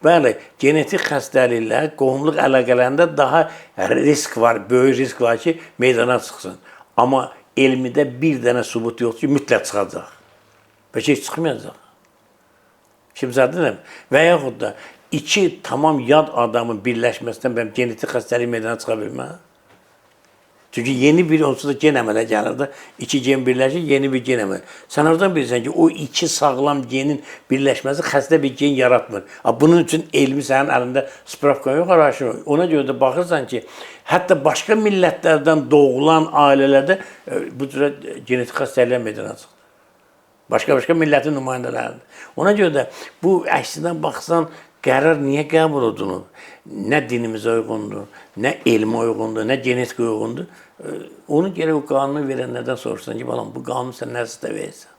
Bəli, genetik xəstəliklər, qohumluq əlaqələrində daha risk var, böyük risk var ki, meydana çıxsın. Amma elmidə bir dənə sübut yoxdur ki, mütləq çıxacaq. Bəlkə heç çıxmayacaq. Kimsədir? Və yaxud da iki tamam yad adamın birləşməsindən genetik xəstəlik meydana çıxa bilməz. Çünki yeni bir onsuz da gen əmələ gəlir də, iki gen birləşir, yeni bir gen əmələ. Sən oradan bilirsən ki, o iki sağlam genin birləşməsi xəstə bir gen yaratmır. Bunun üçün elmi sənin əlində spravka yox, araşdırma. Ona görə də baxırsan ki, hətta başqa millətlərdən doğulan ailələrdə bu cürə genetik xəstəliklər meydana çıxır. Başqa millətin nümayəndələridir. Ona görə də bu əksindən baxsan, qərar niyə qəbul olunur? Nə dinimizə uyğundur, nə elmə uyğundur, nə genetika uyğundur. Onu gərək o qanunu verənlərdən soruşsan ki, balam, bu qanunu sən nə istə versən?